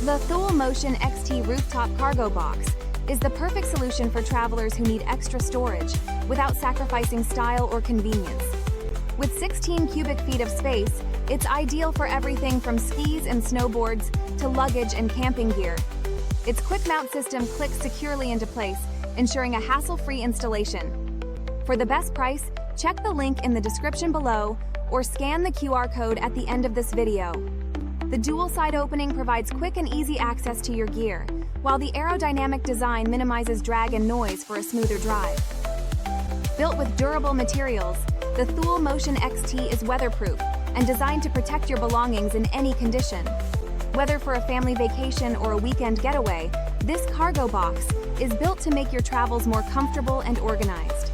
The Thule Motion XT Rooftop Cargo Box is the perfect solution for travelers who need extra storage without sacrificing style or convenience. With 16 cubic feet of space, it's ideal for everything from skis and snowboards to luggage and camping gear. Its quick mount system clicks securely into place, ensuring a hassle-free installation. For the best price, check the link in the description below or scan the QR code at the end of this video. The dual-side opening provides quick and easy access to your gear, while the aerodynamic design minimizes drag and noise for a smoother drive. Built with durable materials, the Thule Motion XT is weatherproof and designed to protect your belongings in any condition. Whether for a family vacation or a weekend getaway, this cargo box is built to make your travels more comfortable and organized.